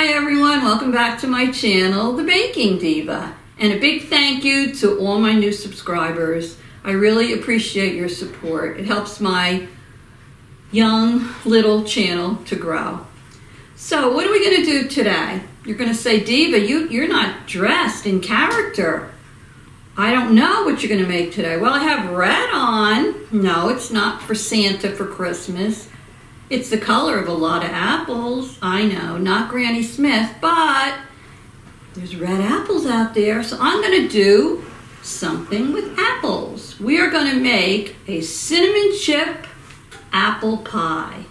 Hi everyone, welcome back to my channel, The Baking Diva. And a big thank you to all my new subscribers. I really appreciate your support. It helps my young little channel to grow. So what are we going to do today? You're going to say, Diva, you're not dressed in character. I don't know what you're going to make today. Well, I have red on. No, it's not for Santa for Christmas. It's the color of a lot of apples. I know, not Granny Smith, but there's red apples out there. So I'm going to do something with apples. We are going to make a cinnamon chip apple pie.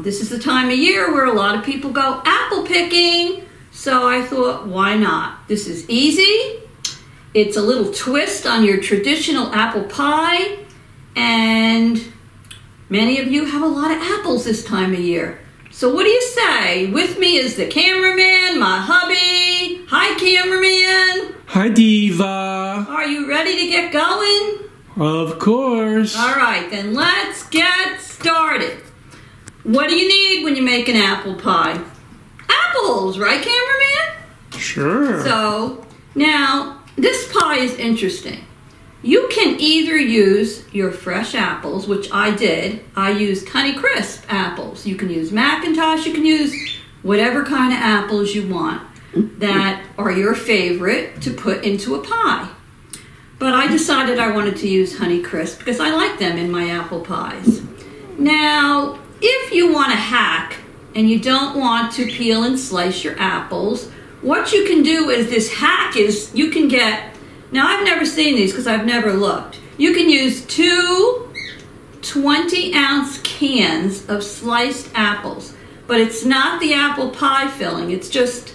This is the time of year where a lot of people go apple picking. So I thought, why not? This is easy. It's a little twist on your traditional apple pie. And many of you have a lot of apples this time of year. So what do you say? With me is the cameraman, my hubby. Hi, cameraman. Hi, Diva. Are you ready to get going? Of course. All right, then let's get started. What do you need when you make an apple pie? Apples, right, cameraman? Sure. So now this pie is interesting. You can either use your fresh apples, which I did. I used Honeycrisp apples. You can use Macintosh. You can use whatever kind of apples you want that are your favorite to put into a pie. But I decided I wanted to use Honeycrisp because I like them in my apple pies. Now, if you want to hack and you don't want to peel and slice your apples, what you can do is this hack is you can get. Now, I've never seen these because I've never looked. You can use two 20-ounce cans of sliced apples, but it's not the apple pie filling. It's just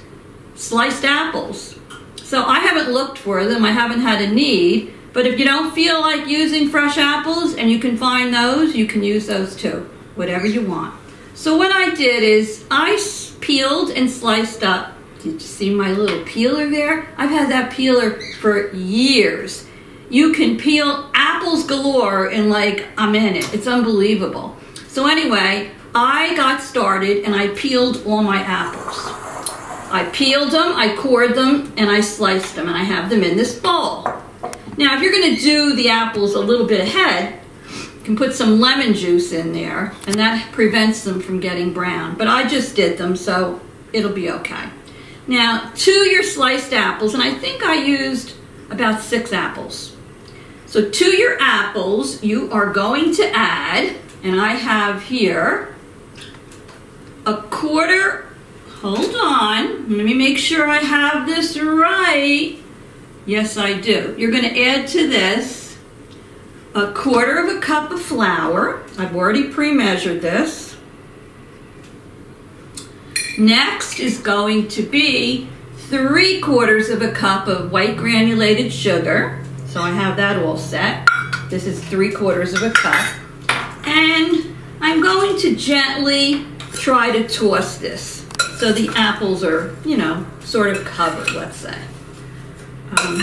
sliced apples. So I haven't looked for them. I haven't had a need, but if you don't feel like using fresh apples and you can find those, you can use those too, whatever you want. So what I did is I peeled and sliced up. Did you see my little peeler there? I've had that peeler for years. You can peel apples galore in like a minute. It's unbelievable. So anyway, I got started and I peeled all my apples. I peeled them, I cored them, and I sliced them, and I have them in this bowl. Now, if you're going to do the apples a little bit ahead, you can put some lemon juice in there, and that prevents them from getting brown. But I just did them, so it'll be okay. Now, to your sliced apples, and I think I used about 6 apples. So to your apples, you are going to add, and I have here a quarter, hold on, let me make sure I have this right. Yes, I do. You're going to add to this a quarter of a cup of flour. I've already pre-measured this. Next is going to be 3/4 of a cup of white granulated sugar. So I have that all set. This is 3/4 of a cup. And I'm going to gently try to toss this so the apples are, sort of covered, let's say.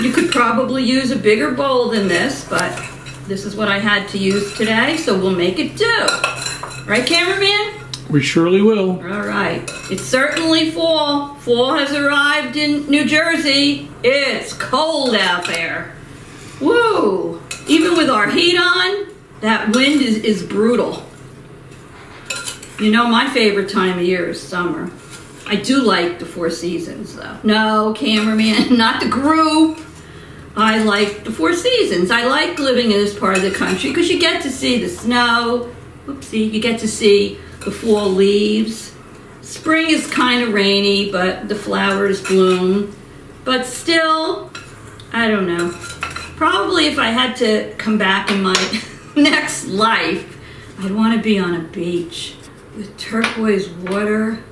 You could probably use a bigger bowl than this, but this is what I had to use today, so we'll make it do. Right, cameraman? We surely will. All right. It's certainly fall. Fall has arrived in New Jersey. It's cold out there. Woo! Even with our heat on, that wind is brutal. You know, my favorite time of year is summer. I do like the 4 seasons, though. No, cameraman, not the group. I like the 4 seasons. I like living in this part of the country because you get to see the snow. Oopsie, you get to see the fall leaves. Spring is kind of rainy, but the flowers bloom. But still, I don't know. Probably if I had to come back in my next life, I'd want to be on a beach with turquoise water.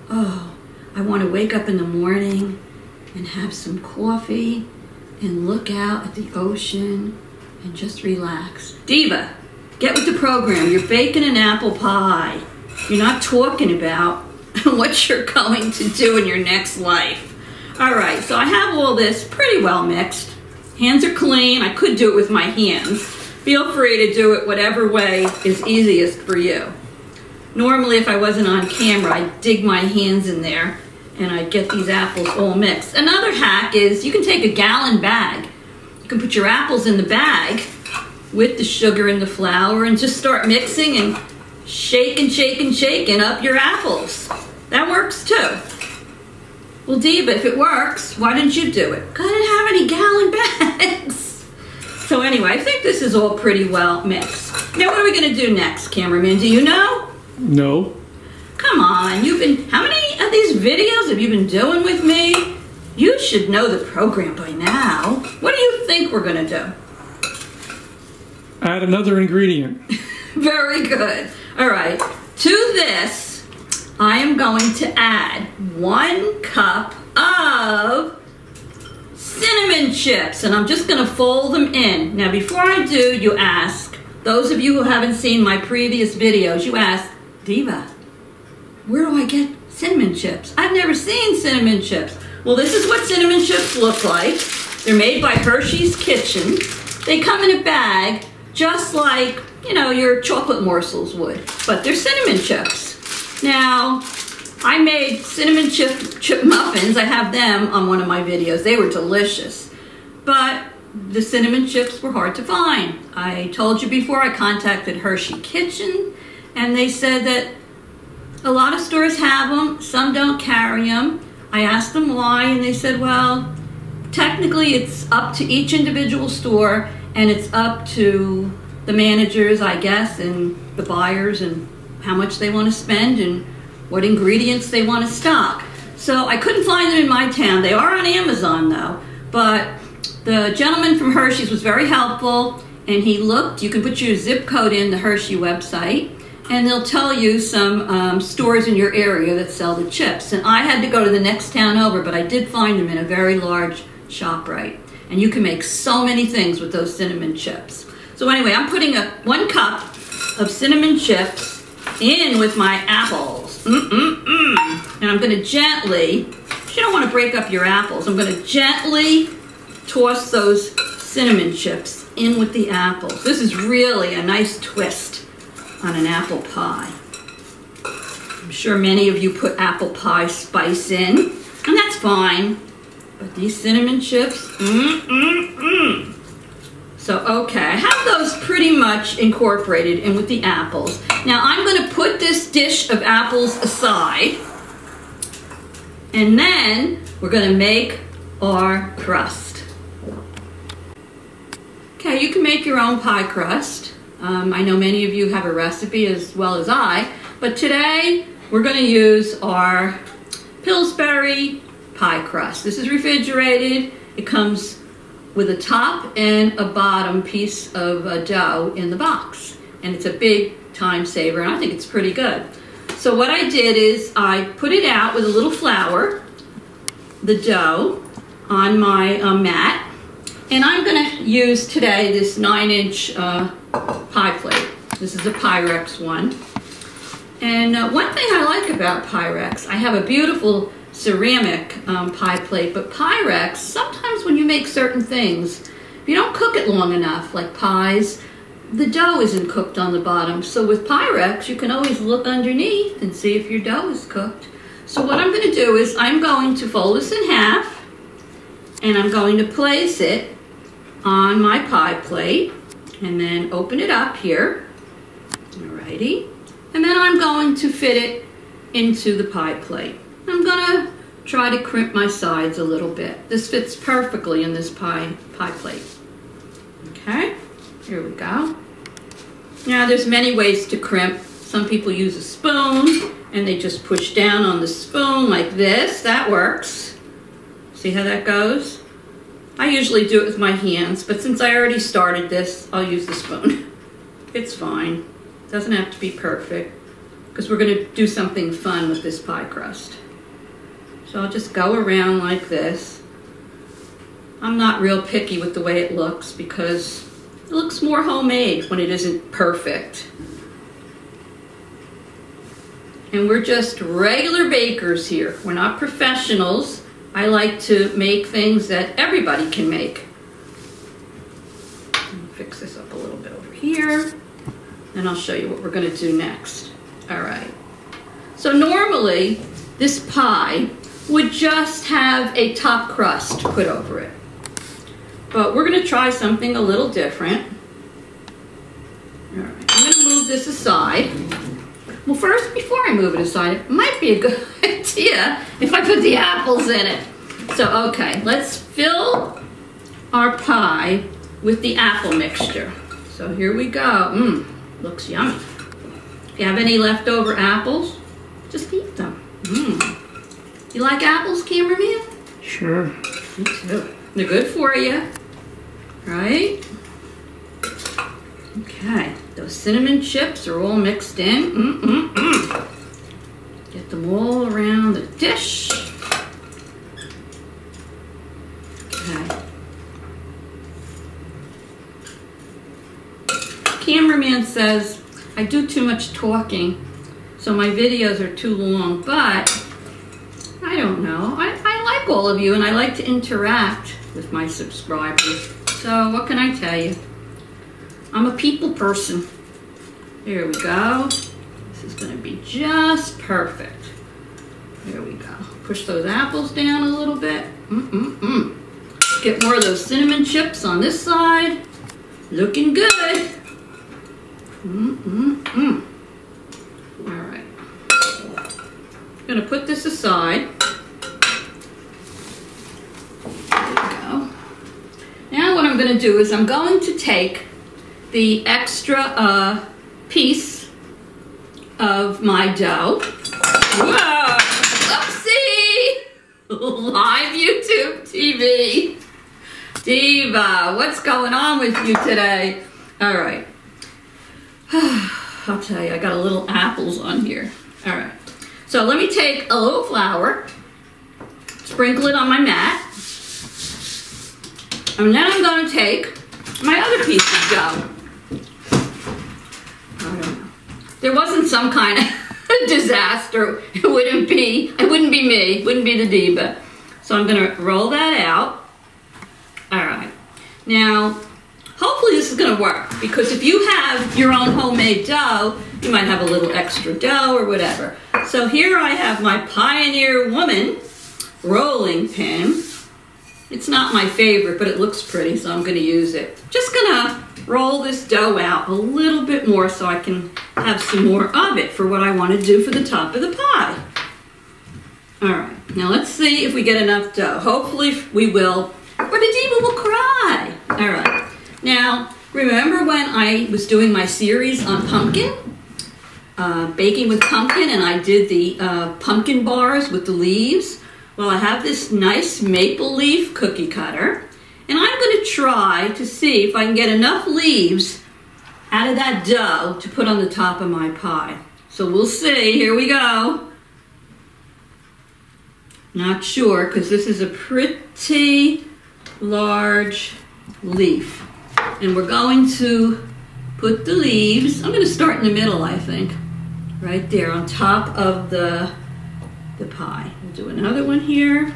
Oh, I want to wake up in the morning and have some coffee and look out at the ocean and just relax. Diva, get with the program. You're baking an apple pie. You're not talking about what you're going to do in your next life. All right, so I have all this pretty well mixed. Hands are clean. I could do it with my hands. Feel free to do it whatever way is easiest for you. Normally, if I wasn't on camera, I'd dig my hands in there and I'd get these apples all mixed. Another hack is you can take a gallon bag. You can put your apples in the bag with the sugar and the flour and just start mixing and shaking up your apples. That works too. Well, Diva, if it works, why didn't you do it? 'Cause I didn't have any gallon bags. So anyway, I think this is all pretty well mixed. Now what are we gonna do next, cameraman? Do you know? No. Come on, how many of these videos have you been doing with me? You should know the program by now. What do you think we're gonna do? Add another ingredient. Very good. All right, to this, I am going to add 1 cup of cinnamon chips, and I'm just gonna fold them in. Now, before I do, you ask, those of you who haven't seen my previous videos, you ask, Diva, where do I get cinnamon chips? I've never seen cinnamon chips. Well, this is what cinnamon chips look like. They're made by Hershey's Kitchen. They come in a bag just like, you know, your chocolate morsels would, but they're cinnamon chips. Now, I made cinnamon chip muffins. I have them on one of my videos. They were delicious, but the cinnamon chips were hard to find. I told you before, I contacted Hershey Kitchen, and they said that a lot of stores have them, some don't carry them. I asked them why, and they said, well, technically it's up to each individual store, and it's up to the managers, I guess, and the buyers, and how much they want to spend, and what ingredients they want to stock. So I couldn't find them in my town. They are on Amazon, though. But the gentleman from Hershey's was very helpful, and he looked. You can put your zip code in the Hershey website, and they'll tell you some stores in your area that sell the chips. And I had to go to the next town over, but I did find them in a very large ShopRite. And you can make so many things with those cinnamon chips. So anyway, I'm putting 1 cup of cinnamon chips in with my apples. And I'm gonna gently, you don't wanna break up your apples, I'm gonna gently toss those cinnamon chips in with the apples. This is really a nice twist on an apple pie. I'm sure many of you put apple pie spice in, and that's fine. But these cinnamon chips, So, okay, I have those pretty much incorporated in with the apples. Now, I'm gonna put this dish of apples aside, and then we're gonna make our crust. Okay, you can make your own pie crust. I know many of you have a recipe as well as I, but today we're gonna use our Pillsbury pie crust. This is refrigerated. It comes with a top and a bottom piece of dough in the box. And it's a big time saver, and I think it's pretty good. So what I did is I put it out with a little flour, the dough, on my mat. And I'm gonna use today this 9-inch pie plate. This is a Pyrex one. And one thing I like about Pyrex, I have a beautiful ceramic pie plate, but Pyrex, sometimes when you make certain things, if you don't cook it long enough, like pies, the dough isn't cooked on the bottom. So with Pyrex, you can always look underneath and see if your dough is cooked. So what I'm gonna do is I'm going to fold this in half, and I'm going to place it on my pie plate, and then open it up here. Alrighty. And then I'm going to fit it into the pie plate. I'm gonna try to crimp my sides a little bit. This fits perfectly in this pie plate. Okay, here we go. Now there's many ways to crimp. Some people use a spoon and they just push down on the spoon like this. That works. See how that goes? I usually do it with my hands, but since I already started this, I'll use the spoon. It's fine. It doesn't have to be perfect, because we're gonna do something fun with this pie crust. So I'll just go around like this. I'm not real picky with the way it looks because it looks more homemade when it isn't perfect. And we're just regular bakers here. We're not professionals. I like to make things that everybody can make. Fix this up a little bit over here, and I'll show you what we're gonna do next. All right. So normally, this pie would just have a top crust put over it. But we're going to try something a little different. All right, I'm going to move this aside. Well, first, before I move it aside, it might be a good idea if I put the apples in it. So, okay, let's fill our pie with the apple mixture. So here we go. Looks yummy. If you have any leftover apples, just eat them. You like apples, cameraman? Sure. Me too. They're good for you, right? Okay, those cinnamon chips are all mixed in. Get them all around the dish. Okay. Cameraman says I do too much talking, so my videos are too long, but I don't know. I like all of you, and I like to interact with my subscribers. So what can I tell you? I'm a people person. Here we go. This is going to be just perfect. There we go. Push those apples down a little bit. Get more of those cinnamon chips on this side. Looking good. All right. I'm going to put this aside. There we go. Now what I'm going to do is I'm going to take the extra piece of my dough. Whoa! Oopsie! Live YouTube TV. Diva, what's going on with you today? All right. I'll tell you, I got a little apples on here. All right. So let me take a little flour, sprinkle it on my mat, and then I'm going to take my other piece of dough. I don't know. There wasn't some kind of disaster. It wouldn't be me. It wouldn't be the Diva. So I'm going to roll that out. All right. Now, hopefully this is going to work, because if you have your own homemade dough, you might have a little extra dough or whatever. So here I have my Pioneer Woman rolling pin. It's not my favorite, but it looks pretty, so I'm going to use it. Just going to roll this dough out a little bit more so I can have some more of it for what I want to do for the top of the pie. All right, now let's see if we get enough dough. Hopefully we will, or the Diva will cry. All right, now remember when I was doing my series on pumpkin? Baking with pumpkin, and I did the pumpkin bars with the leaves. Well, I have this nice maple leaf cookie cutter, and I'm going to try to see if I can get enough leaves out of that dough to put on the top of my pie. So we'll see. Here we go. Not sure, because this is a pretty large leaf. And we're going to put the leaves, I'm going to start in the middle, I think, right there on top of the pie. We'll do another one here.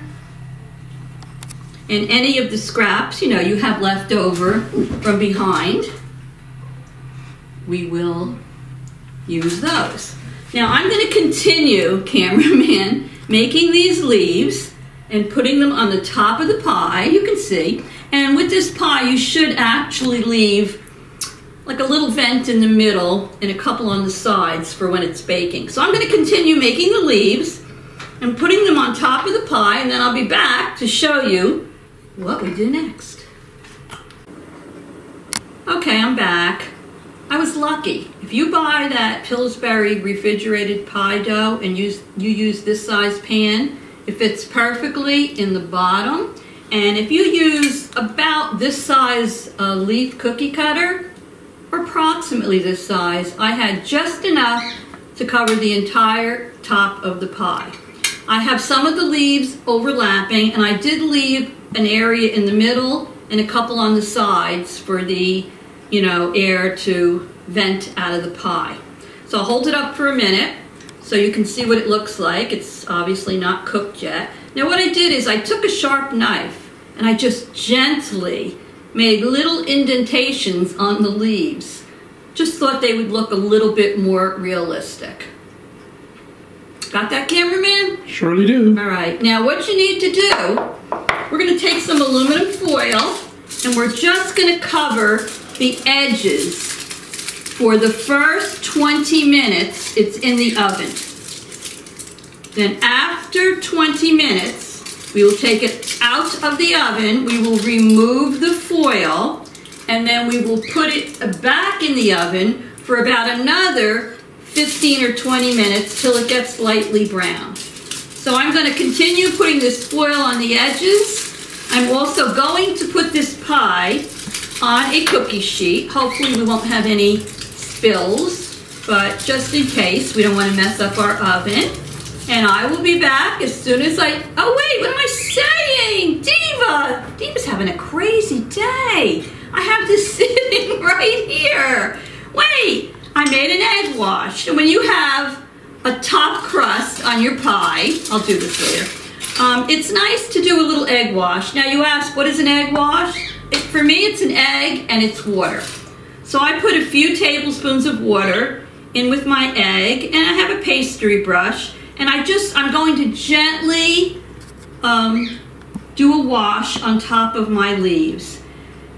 And any of the scraps, you have left over from behind, we will use those. Now I'm going to continue, cameraman, making these leaves and putting them on the top of the pie, you can see. And with this pie, you should actually leave like a little vent in the middle and a couple on the sides for when it's baking. So I'm going to continue making the leaves and putting them on top of the pie, and then I'll be back to show you what we do next. Okay, I'm back. I was lucky. If you buy that Pillsbury refrigerated pie dough and you use this size pan, it fits perfectly in the bottom. And if you use about this size leaf cookie cutter, or approximately this size, I had just enough to cover the entire top of the pie. I have some of the leaves overlapping, and I did leave an area in the middle and a couple on the sides for the, air to vent out of the pie. So I'll hold it up for a minute so you can see what it looks like. It's obviously not cooked yet. Now what I did is I took a sharp knife and I just gently made little indentations on the leaves. Just thought they would look a little bit more realistic. Got that, cameraman? Surely do. All right, now what you need to do, we're gonna take some aluminum foil and we're just gonna cover the edges for the first 20 minutes it's in the oven. Then after 20 minutes, we will take it out of the oven, we will remove the foil, and then we will put it back in the oven for about another 15 or 20 minutes till it gets lightly brown. So I'm going to continue putting this foil on the edges. I'm also going to put this pie on a cookie sheet. Hopefully we won't have any spills, but just in case, we don't want to mess up our oven. And I will be back as soon as oh wait, what am I saying? Diva! Diva's having a crazy day. I have this sitting right here. Wait, I made an egg wash. And when you have a top crust on your pie, I'll do this later, it's nice to do a little egg wash. Now you ask, what is an egg wash? For me, it's an egg and it's water. So I put a few tablespoons of water in with my egg, and I have a pastry brush, and I'm going to gently do a wash on top of my leaves.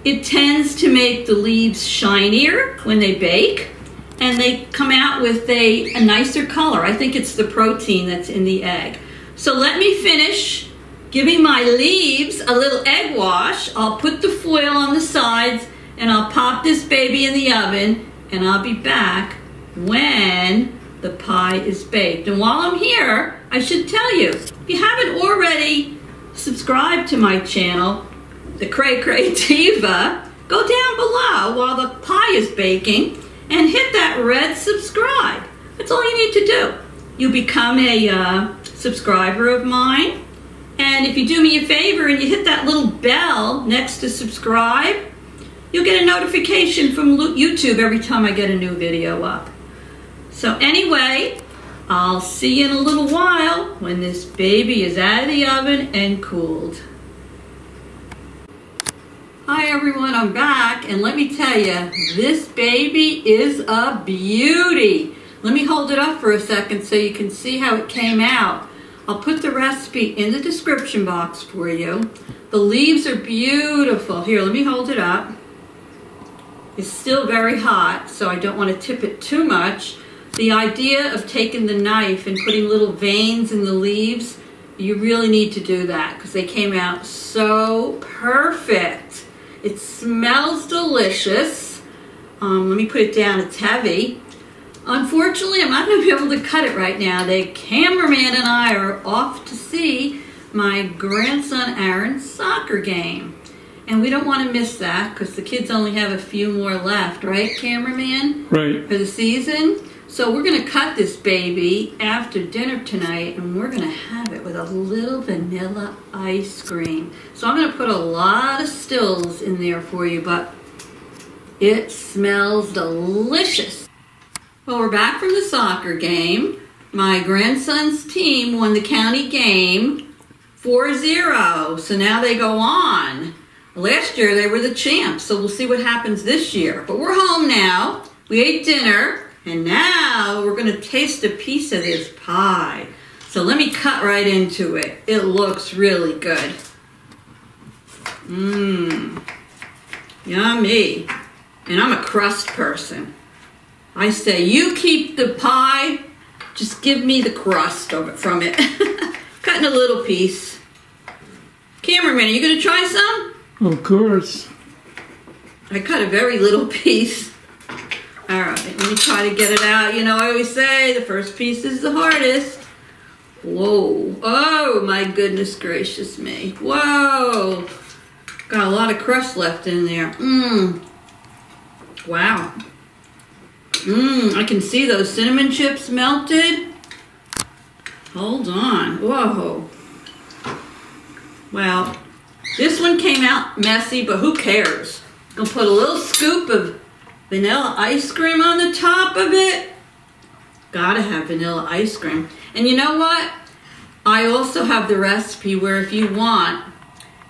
It tends to make the leaves shinier when they bake, and they come out with a nicer color. I think it's the protein that's in the egg. So let me finish giving my leaves a little egg wash. I'll put the foil on the sides, and I'll pop this baby in the oven, and I'll be back when the pie is baked. And while I'm here, I should tell you, if you haven't already subscribed to my channel, the Cray Cray Diva, go down below while the pie is baking and hit that red subscribe. That's all you need to do. You become a subscriber of mine, and if you do me a favor and you hit that little bell next to subscribe, you'll get a notification from YouTube every time I get a new video up. So anyway, I'll see you in a little while when this baby is out of the oven and cooled. Hi everyone, I'm back, and let me tell you, this baby is a beauty. Let me hold it up for a second so you can see how it came out. I'll put the recipe in the description box for you. The leaves are beautiful. Here, let me hold it up. It's still very hot, so I don't want to tip it too much. The idea of taking the knife and putting little veins in the leaves, you really need to do that because they came out so perfect. It smells delicious. Let me put it down. It's heavy. Unfortunately, I'm not going to be able to cut it right now. The cameraman and I are off to see my grandson Aaron's soccer game. And we don't want to miss that because the kids only have a few more left, right, cameraman? Right. For the season. So we're going to cut this baby after dinner tonight, and we're going to have it with a little vanilla ice cream. So I'm going to put a lot of stills in there for you, but it smells delicious. Well, we're back from the soccer game. My grandson's team won the county game 4-0, so now they go on. Last year they were the champs, so we'll see what happens this year. But we're home now. We ate dinner. And now we're going to taste a piece of this pie. So let me cut right into it. It looks really good. Mmm. Yummy. And I'm a crust person. I say, you keep the pie, just give me the crust from it. Cutting a little piece. Cameraman, are you going to try some? Of course. I cut a very little piece. All right, let me try to get it out. You know, I always say the first piece is the hardest. Whoa. Oh, my goodness gracious me. Whoa. Got a lot of crust left in there. Mmm. Wow. Mmm, I can see those cinnamon chips melted. Hold on. Whoa. Well, this one came out messy, but who cares? Gonna put a little scoop of vanilla ice cream on the top of it. Gotta have vanilla ice cream. And you know what? I also have the recipe where if you want,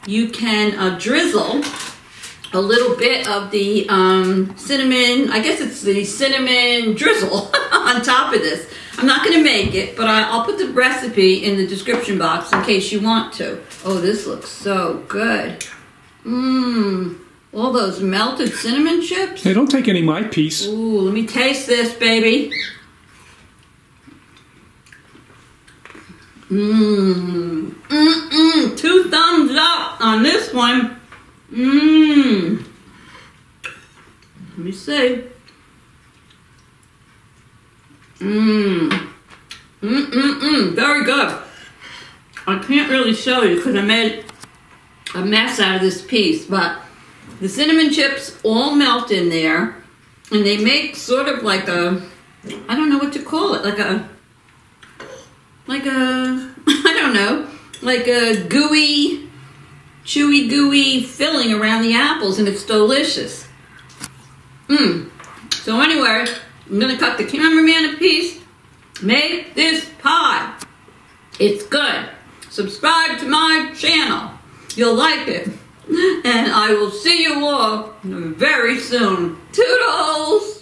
you can drizzle a little bit of the cinnamon, I guess it's the cinnamon drizzle on on top of this. I'm not going to make it, but I'll put the recipe in the description box in case you want to. Oh, this looks so good. Mmm. All those melted cinnamon chips. Hey, don't take any of my piece. Ooh, let me taste this, baby. Mmm. Mmm. 2 thumbs up on this one. Mmm. Let me see. Mmm. Very good. I can't really show you because I made a mess out of this piece, but the cinnamon chips all melt in there, and they make sort of like a, I don't know what to call it, like a, I don't know, like a gooey, chewy, gooey filling around the apples, and it's delicious. So anyway, I'm going to cut the cameraman a piece. Make this pie. It's good. Subscribe to my channel. You'll like it. And I will see you all very soon. Toodles!